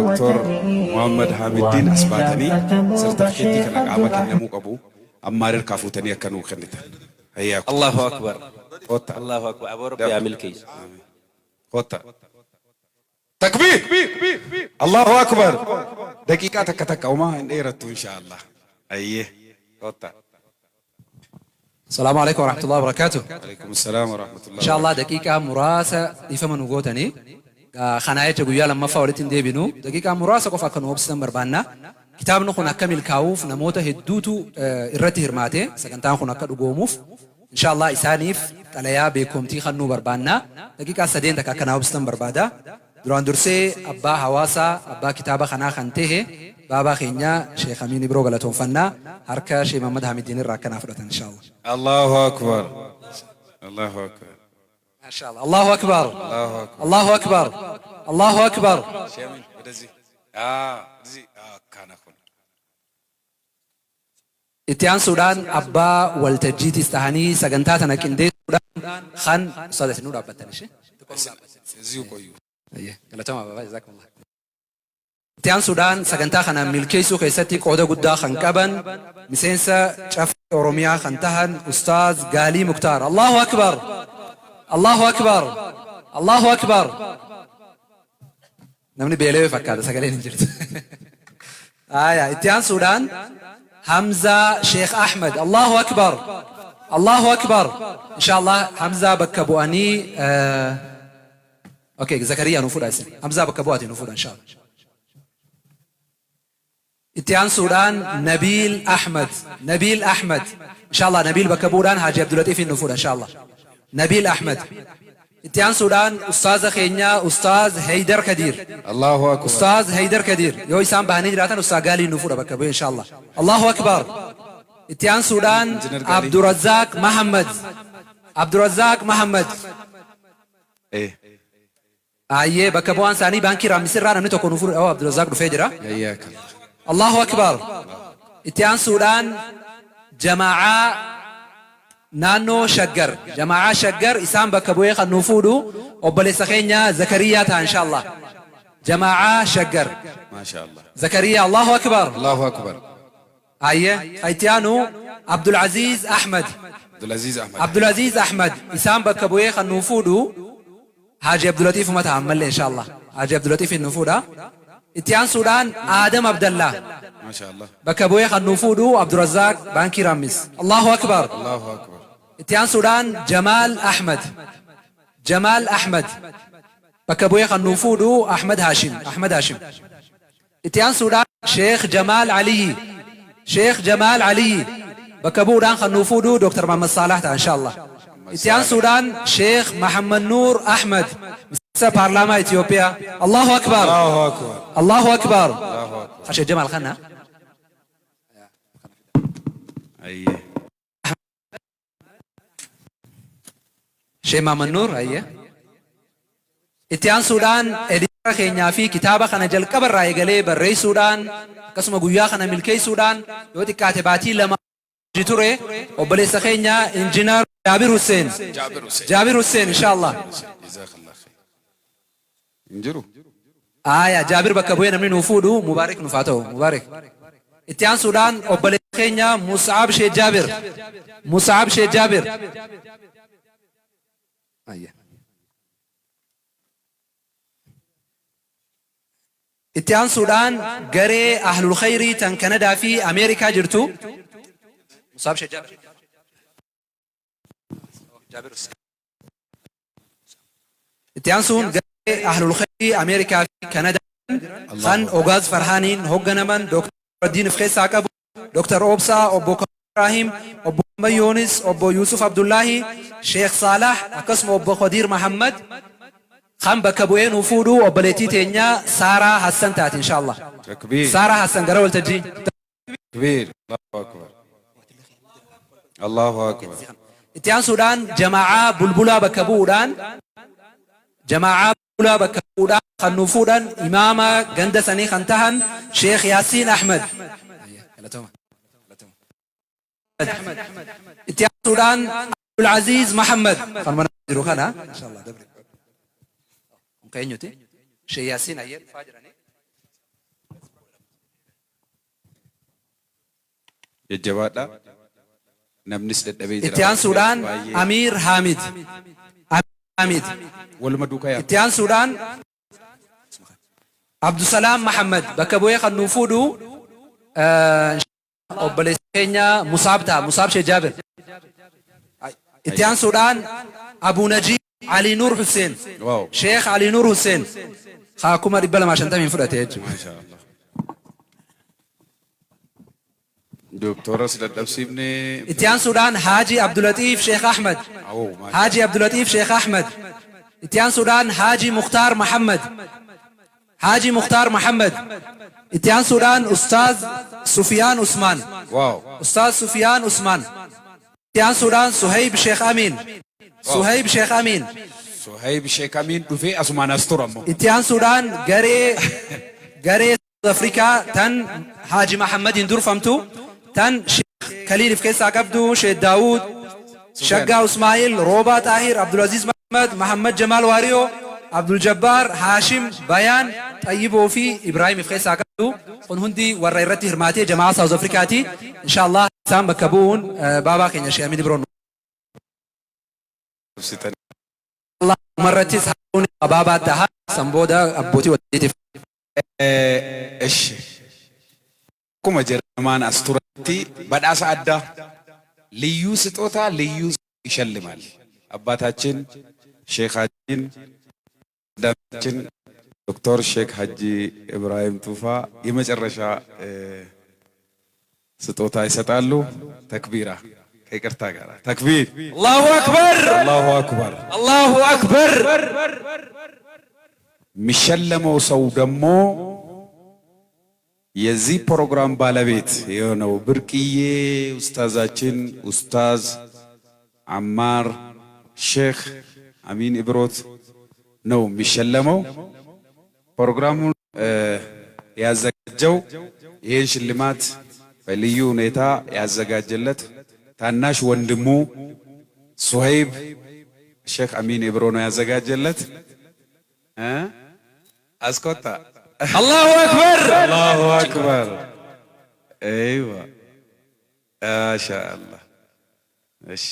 دكتور محمد حامد الدين أسباتني سرتفكيتي كان عامك إنه أبو أمار الكافوتني كانوا خنتا هياكم. الله أكبر. الله أكبر. أبو ربي يعمل كيس. خوتا تكبير الله أكبر. دقيقة تك وما إيرتو إن شاء الله. أيه خوتا. السلام عليكم ورحمة الله وبركاته. عليكم السلام ورحمة الله. إن شاء الله دقيقة مراسة يفهمون وجوتني. خناية تقول لما فاولتين دي بنو دقيقة مراسة كفا كانوا بسنم بربانا كتابنا خنا كمل كاوف نموته هدوتو إرتي هرماته سكنتان خنا كدوغوموف إن شاء الله إسانيف تلايا بكم تي خنو بربانا دقيقة سدين دكا كانوا بسنم بربادا دران درسي أبا حواسا أبا كتابة خنا خنته بابا خينيا شيخ أمين إبرو غلطون فنا حركة شيخ محمد حامد الدين الراكنا فرطان إن شاء الله. الله أكبر. الله أكبر. ما شاء الله. الله أكبر. الله أكبر. الله أكبر. شامل بدزي زي كان أخون. إتيان سودان أبا والتجيت استهاني سجنتاتنا كندي سودان خان صادق نور أبا تنشة. زيو كويو. أيه قال تمام بابا جزاكم الله. إتيان سودان سجنتا خنا ملكيسو كيستي قودة قدا خان كبن مسينسا شاف أوروميا خانتهن أستاذ غالي مختار. الله أكبر. الله أكبر. الله أكبر. نمني بيلوي فكار سكالين نجرت. إتيان سودان حمزة شيخ أحمد. الله أكبر. الله أكبر. إن شاء الله حمزة بكبواني أوكي زكريا نفور أسن حمزة بكبواتي نفور إن شاء الله. إتيان سودان نبيل أحمد. نبيل أحمد إن شاء الله. نبيل بكبوران حاجي عبد اللطيف النفور إن شاء الله. نبيل أحمد. إتيان سودان أستاذ خينيا أستاذ هيدر كدير. الله أكبر. أستاذ هيدر كدير يو إسام بهاني جراتن أستاذ غالي نفور بكبو إن شاء الله. الله أكبر. إتيان سودان عبد الرزاق محمد. عبد الرزاق محمد. إيه. آيه بكبوان ثاني بانكي رامسر رانا نتوكو نفور أو عبد الرزاق رفيجرا. هياك. الله أكبر. إتيان سودان جماعة نانو شجر. جماعة شجر إسام بكبوي خنوفودو وبلي سخينيا زكريا تا إن شاء الله. جماعة شجر. ما شاء الله. زكريا. الله أكبر. الله أكبر. آيه أيتيانو عبد العزيز أحمد. عبد العزيز أحمد. عبد العزيز أحمد إسام بكبوي خنوفودو حاجي عبد اللطيف ما تعمل إن شاء الله. حاجي عبد اللطيف النفودا. إتيان سودان آدم عبد الله. ما شاء الله. بكبوي خنوفودو عبد الرزاق بانكي رامس. الله أكبر. الله أكبر. إتيان سودان جمال أحمد. جمال أحمد بكبوي خنوفودو أحمد هاشم. أحمد هاشم. إتيان سودان شيخ جمال علي. شيخ جمال علي بكبوران خنوفودو دكتور محمد صالح إن شاء الله. إتيان سودان شيخ محمد نور أحمد مسا بارلما إثيوبيا. الله أكبر. الله أكبر. الله أكبر. الله أكبر. خشي جمال خنا. أيه. شيخ محمد نور أيه. إتيان سودان إديرا خينيا في كتابة خنا جل كبر راي قلي بري سودان قسم قويا خنا ملكي سودان يوتي كاتباتي لما جيتوري وبلي سخينيا إنجينير جابر حسين. جابر حسين إن شاء الله. جزاك الله خير. انجرو. جابر بكبوي نمني نفودو مبارك نفاتو مبارك. إتيان سودان وبلي سخينيا مصعب شيخ جابر. مصعب شيخ جابر. إتيان سودان غري أهل الخير تن كندا في أمريكا جرتو. مصعب شيخ جابر. جابر إتيان سون غري أهل الخير أمريكا في كندا خان أوغاز فرحانين هوغنمان دكتور الدين فخي ساكب دكتور أوبسا أبو إبراهيم أبو يونس أبو يوسف عبد الله شيخ صالح أقسم أبو خدير محمد خان بكبوين وفودو وبليتي تينيا سارة حسن تات إن شاء الله. تكبير. سارة حسن قرول تجي. تكبير. الله أكبر. الله أكبر. إتيان سودان جماعة بلبلا بكبودان جماعة بلبلا بكبودان خنوفودان إمامة غندساني خنتهن شيخ ياسين أحمد. إتيان سودان عبد العزيز محمد. فرمنا روخانا إن شاء الله دبري. كينيوتي شيء ياسين أيد فاجرني jajjabaadha namnis dadhabee jira اتيان سودان أمير حامد حامد waluma duukaa yaa اتيان سودان عبد السلام محمد بكبوي خنوفودو أوبليسينيا مصاب شيخ جابر اتيان سودان أبو نجيب علي نور حسين واو شيخ علي نور حسين خاكم ربلا ما عشان تمين فرقتي ما شاء الله دكتور سيد أبسيبني اتيان سودان حاجي عبد اللطيف شيخ أحمد أو ما حاجي عبد اللطيف شيخ أحمد اتيان سودان حاجي مختار محمد حاجي مختار محمد اتيان سودان أستاذ سفيان عثمان واو أستاذ سفيان عثمان اتيان سودان سهيب شيخ أمين سهيب شيخ أمين صهيب شيخ أمين دفي أسمان أسترمو اتيان سودان غري أفريقيا تن حاجي محمد يندور فهمتو تن شيخ خليل في كيسا قبدو شيخ داود شقا اسماعيل روبا طاهر عبد العزيز محمد جمال واريو عبد الجبار هاشم بيان طيب وفي ابراهيم في كيسا قبدو قن هندي وريرتي هرماتي جماعه ساوث افريكاتي ان شاء الله سام بكبون بابا كينيا شيخ امين برون الله مرتي سحوني بابا تها سمبودا ابوتي وديتي إيش كم جرمان أستورتي بدأ سعادة ليوس توتا ليوس يشلمال أباتاچن شيخ حجين دامچن دكتور شيخ حجي إبراهيم توفا يمجرشا ستوتا يستالو تكبيرة كيكرتا غارا تكبير الله اكبر الله أكبر الله اكبر مشلمو سودمو የዚህ ፕሮግራም ባለቤት የሆነው ብርቅዬ ኡስታዛችን ኡስታዝ አማር ሼክ አሚን ኢብሮት ነው የሚሸለመው። ፕሮግራሙን ያዘጋጀው ይህን ሽልማት በልዩ ሁኔታ ያዘጋጀለት ታናሽ ወንድሙ ሱሀይብ ሼክ አሚን ኢብሮ ነው ያዘጋጀለት። አስቆጣ الله اكبر الله أكبر أيوة ما شاء الله እሺ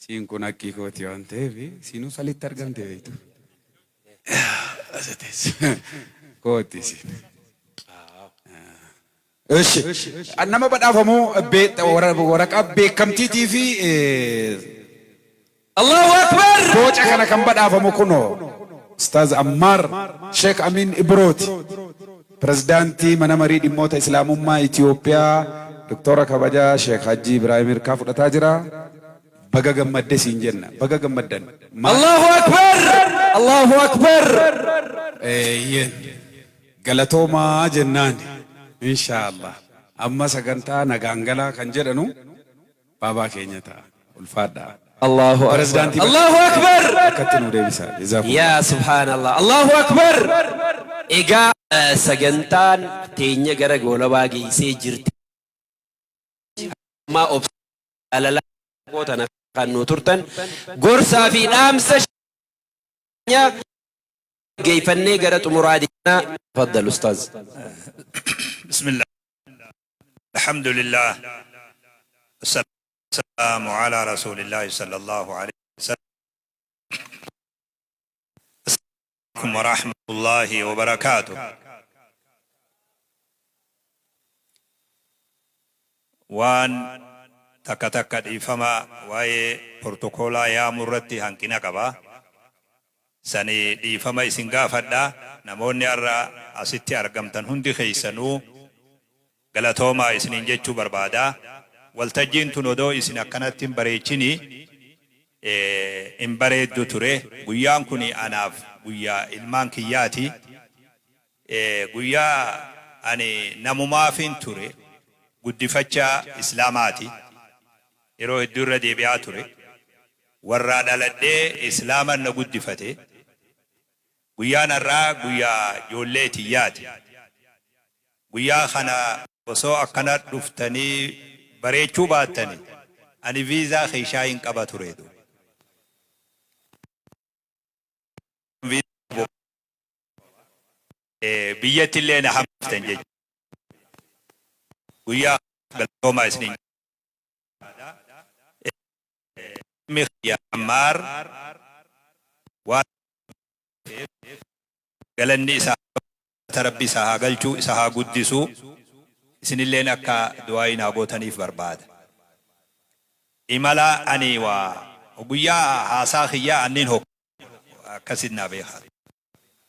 ሲንኩን አቂቆት ያንተ ቢ ሲኑ ሰሊት ተርገም ተይቱ አዘቴስ ኮቲሲ እሺ አናማ በዳፈሙ ቤት ወረቃ ቤከምቲቲ ፊ الله اكبر ቦጨ ከነ ከም በዳፈሙ ኩኖ أستاذ عمار شيخ أمين إبروت بريزيدانتي منامري ديموتا إسلاموما إثيوبيا دكتورة كباجا شيخ حجي إبراهيم الكاف التاجرة بقى جمد سينجنا بقى جمدن الله أكبر الله أكبر إيه غلطوما جنان إن شاء الله أما سكنتا نغانغلا كنجرنو بابا كينيتا الفادا الله أكبر الله أكبر يا سبحان الله الله أكبر إيجا سجنتان تينيا جرى ولا باقي سيجرت ما أبص على لا قوتنا كانوا ترتن قرصا في أمس كيفني جرت مرادنا تفضل أستاذ بسم الله الحمد لله السلام على رسول الله صلى الله عليه وسلم السلام ورحمة الله وبركاته وان تكتك إفما واي بروتوكولا يا مرتي هنكنا كبا سني إفما إسنغا فدا نموني أرى أستي أرقمتن هندي خيسنو غلطوما إسنين جيتشو بربادا والتجين تنودو إسنا كانت تنبريتشيني إمبريد دوتوري غيان كوني أناف غيا إلمان كياتي غيا أني نموما فين توري قدفتشا إسلاماتي يرو الدورة دي بياتوري وراد لدي إسلاما نقدفته غيا نرى غيا يوليتي ياتي غيا خنا وسو أكنات دفتني بريچو باتني أني فيزا خيشاين قبا تريدو biyyatti illee na hamftan jechuudha. Guyyaa galtoomaa isiniin Mirya Ammaar waan galanni isaa rabbi isaa haa galchuu isaa haa guddisuu isinilleen akka du'aayin haa gootaniif barbaada. Imala ani waa guyyaa haasaa kiyyaa anniin akkasit naa beekaa.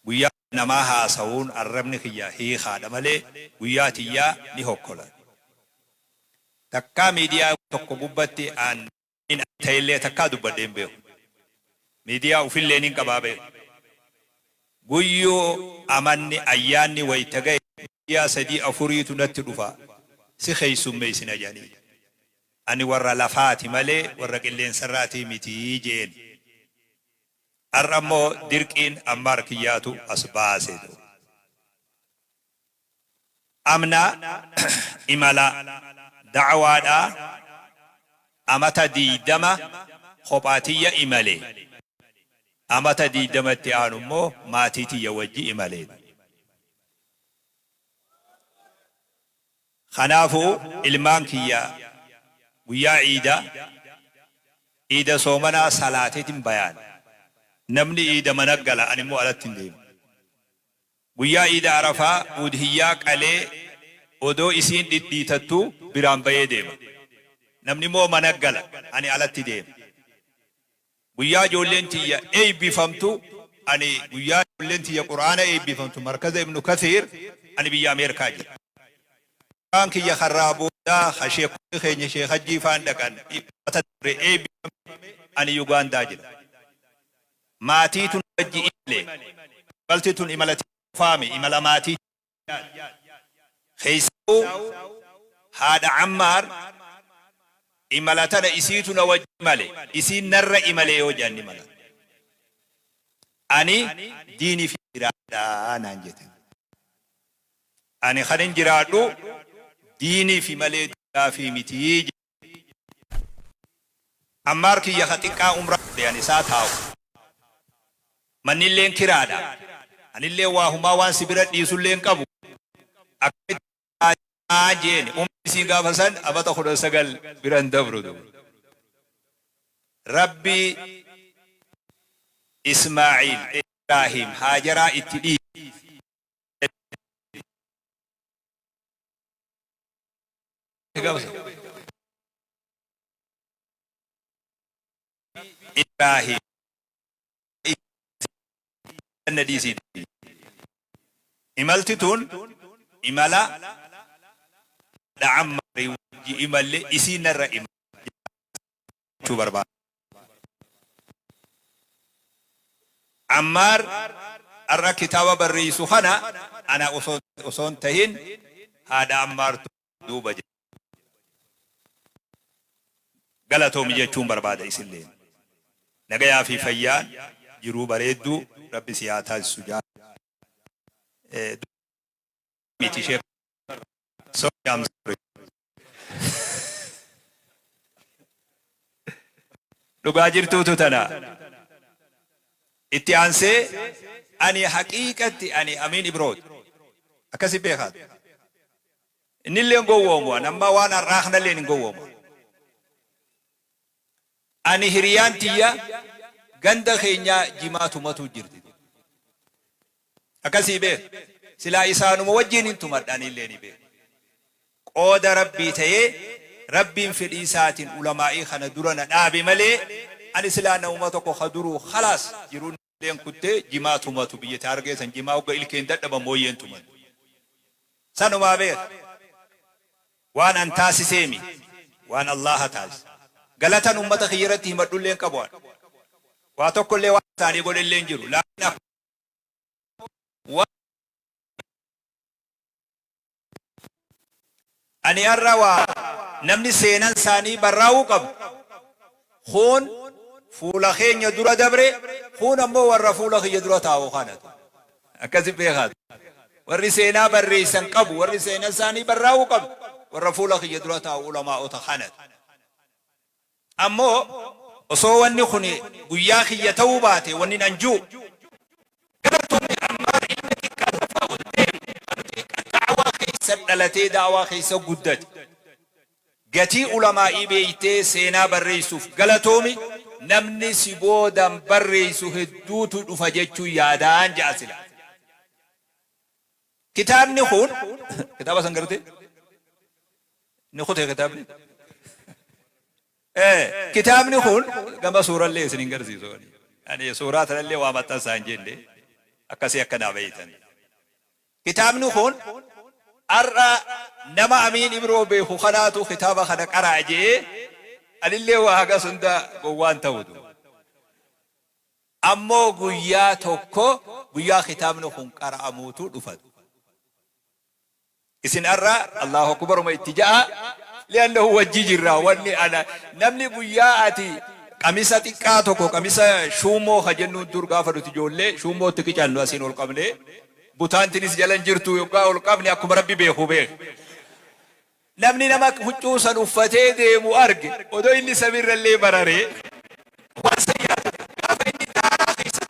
Guyyaa namaa haasawuun arrabni kiyyaa hiikaadha malee guyyaa tiyyaa ni hokkola. Takkaa miidiyaa tokko gubbatti aan ta'illee takkaa dubbadheen beeku. Miidiyaa ufillee nin qabaa beeku. Guyyoo amanni ayyaanni wayita ga'e miidiyaa 3-4tu natti dhufa. Si keessummeessin ajanii. Ani warra lafaati malee warra qilleensarraatii mitii jeen. Har'a immoo dirqiin Ammaar kiyyaatu as baase. Amna imala da'awaadhaa amata 20 kophaatiyya imale. Amata 20tti aanu immoo maatiitiyya wajji imale. Kanaafuu ilmaan kiyyaa guyyaa iida soomanaa salaateetiin bayaan. Namni iida managgala ani immoo alatti hin deemu. Guyyaa iida Arafaa udhiyyaa qalee odoo isiin dhidhiitattu biraan bayee deema. Namni immoo managgala ani alatti deema. Guyyaa ijoolleen tiyya eebbifamtu ani guyyaa ijoolleen tiyya Qur'aana eebbifamtu markaza Ibnu Kathiir ani biyya Ameerikaa jira. Kan kiyya karraa boodaa sheekonni keenya Sheek Hajjii faan dhaqan mata duree eebbifame ani Yugaandaa jira. Maatiitun wajji imalee baltitun imalati faami imala maatii keessoo haadha Ammaar imalatana isiitu na wajji imale isiin narra imale yoo janni mala ani diinii fi jiraadhaa naan jette. Ani kanin jiraadhu diinii fi malee duudhaa fi mitii. Ammaar kiyya ka xiqqaa umraa yani isaa taa'u. Mannilleen kiraadha. Anillee waa humaa waan sibira dhiisulleen qabu. Akka jeen umrii gaafa san abata 19 biran dabrudu. Rabbi Ismaa'il Ibrahim Haajaraa itti dhiibe. Ibrahim Nadisi imaltitun imala da Ammaar imalle isi narra imachuu barbaada. Ammaar arra kitaaba barreessu kana ana osoon tahin haadha Ammaartu duuba jira. Galatoomi jechuun barbaada isillee. Nagayaa fi fayyaan jiruu bareedduu Rabbi si haa taasisu jaalladha. Miti Sheek dhugaa jirtuutu tana. Itti aansee ani haqiiqatti ani Amiin Ibroot akkasi beekaat. Innillee gowwoomu namma waan arraaqnallee hin gowwoomu. Ani hiriyaan tiyya ganda keenya jimaatumatu jirti. Akkasii beek silaa isaanuma wajjin hin tumadhaan illee ni beek. Qooda Rabbii ta'ee Rabbiin fedhii isaatiin ulamaa'ii kana dura na dhaabe malee ani silaa nama tokko kaduruu khalaas jiruun illeen kuttee jimaatumatu biyya taargeessan jimaa hogga ilkeen dadhaba mooyyeen tumatu. Sanumaa beek waan an taasiseemi waan Allah taasise. Galatan ummata khiyyaratti himadhulleen qabu'an. Waa tokkollee waan isaanii godhelleen jiru. Ani har'a waa namni seenan isaanii barraa'uu qabu. Kun fuula keenya dura dabre kun ammoo warra fuula kiyya dura taa'u kanatu. Akkasi beekaatu. Warri seenaa barreessan qabu warri seenan isaanii barraa'uu qabu. Warra fuula kiyya dura taa'u ulamaa'ota kanatu. Ammoo osoo wanni kun guyyaa kiyya ta'uu baate wanni nan juu galatoomni Ammaar ilmi xiqqaa lafaa keessa dhalatee daawaa keessa guddate gatii ulamaa'ii beeytee seenaa barreessuuf galatoomi namni si boodan barreessu hedduutu dhufa jechuun yaadaan ja'a sila. Kitaabni kun kitaaba san gartee ni kutee kitaabni. Kitaabni kun gama suurallee isin hin garsiisu. Ani suuraa tanallee waa maxxansaa hin jenne akkasii akkanaa beeytan. Kitaabni kun har'a nama Amiin Ibroo beeku kanaatu kitaaba kana qaraa jee anillee waa haga sunda gowwaan ta'utu. Ammoo guyyaa tokko guyyaa kitaabni kun qara'amuutu dhufatu. Isin har'a Allahu akbar ma itti ja'a li'annahu wajjii jirra wanni ana namni guyyaa ati qamisa xiqqaa tokko qamisa shuumoo hajennuun dur gaafa nuti ijoollee shuumoo itti qicannu asiin ol qabne butaantinis jalan jirtu yookaan ol qabne akkuma rabbi beeku beeku. Namni nama huccuu san uffatee deemu arge odoo inni samiirrallee bararee waan sayyaadha gaafa inni daaraa keessa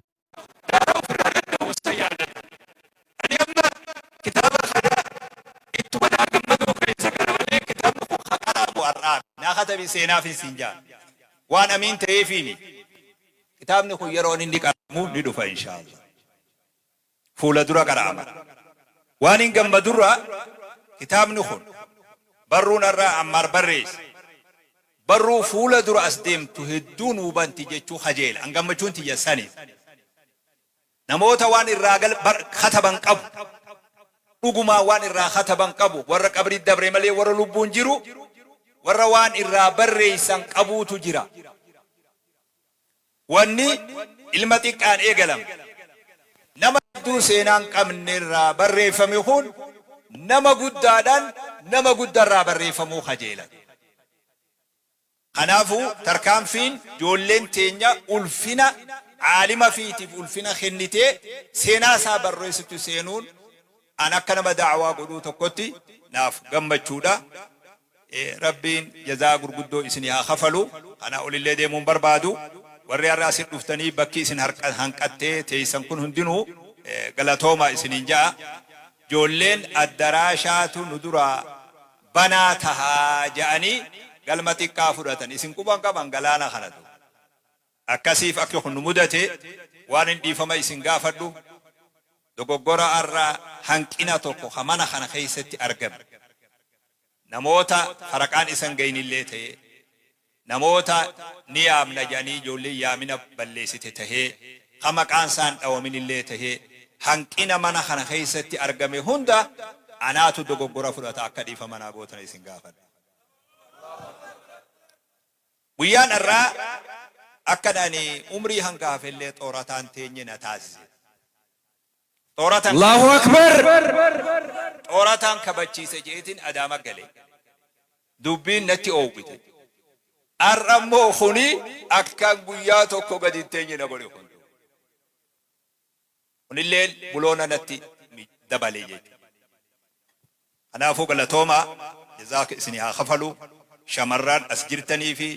daaraa ofirraa danda'u sayyaadha. Ani amma kitaaba kana ittuma naa gammadoo keessa gara malee kitaabni kun haqaraamu har'aa naa katabi seenaaf hin siin jaan waan amiin ta'eefiini. Kitaabni kun yeroon inni qara'amu ni dhufa inshaallah. Fuula dura qara'ama. Waan hin gammadurra kitaabni kun barruun irraa Ammaar barreesse barruu fuula dura as deemtu hedduun hubanti jechuu kajeela an gammachuun tiyya saniif namoota waan irraa kataban qabu dhugumaa waan irraa kataban qabu warra qabrii dabre malee warra lubbuun jiru warra waan irraa barreessan qabuutu jira. Wanni ilma xiqqaan eegalame nama hedduu seenaan qabne irraa barreeffame kun nama guddaadhaan nama guddarraa barreeffamuu kajeela. Kanaafuu tarkaanfiin ijoolleen teenya ulfina aalima fiitiif ulfina kennitee seenaa isaa barreessitu seenuun an akka nama daawaa godhuu tokkotti naaf gammachuudha. Rabbiin jazaa gurguddoo isin haa kafalu. Kana olillee deemuun barbaadu. Warri har'a asin dhuftanii bakki isin hanqattee teessan kun hundinuu galatooma isiniin ja'a. Ijoolleen addaraashaatu nu dura banaa tahaa ja'anii galma xiqqaa fudhatan isin quban qaban galaana kanatu. Akkasiif akka kun nu mudate waan hin dhiifama isin gaafadhu dogoggora har'a hanqina tokko hamana kana keessatti argame. Namoota faraqaan isan gayinillee ta'ee namoota ni yaamna ja'anii ijoollee yaamina balleessite tahee maqaan isaan dhawaminillee tahee hanqina mana kana keessatti argame hunda anaatu dogoggora fudhata akka dhiifama naa gootan isin gaafadha. Guyyaan irraa akka dhani umrii hangaafellee xoorataan teenye na taasise. Allahu akbar. Xoorataan kabachiise jeetiin adaama galee dubbiin natti oowwite. Arrammoo kuni akka guyyaa tokko gadi teenye na godhe kun. Kunillee buloona natti dabalee jechuudha. Kanaafuu galatooma jazaaka isin haa kafalu shamarran as jirtanii fi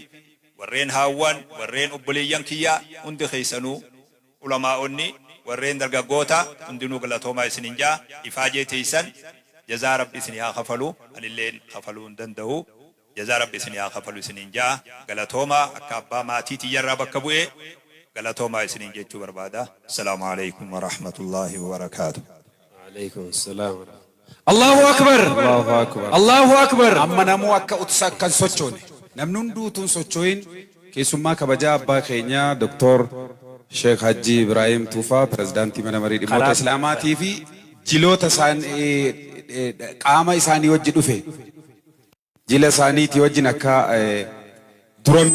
warreen haawwan warreen obboleeyyan kiyyaa hundi keessanuu ulamaa'onni warreen dargaggoota hundinuu galatooma isinin jaa ifaajee teessan jazaa rabbi isin haa kafalu anilleen kafaluu hin danda'u jazaa rabbi isin haa kafalu isinin jaa galatooma akka abbaa maatii tiyyarraa bakka bu'ee galatooma isinin jechuu barbaada. Assalaamu alaykum wa rahmatullahi wa barakaatuh. Alaykum assalam. Allahu akbar. Allahu akbar. Allahu akbar. Amma namoo akka utsa kan sochoone namni hunduutuun sochooyin keessummaa kabajaa abbaa keenyaa Dr. Sheikh Haji Ibrahim Tufa pirezidaantii mana marii dhimmoota Islaamaatii fi jiloota qaama isaanii wajji dhufe jila isaaniitii wajjin akka duran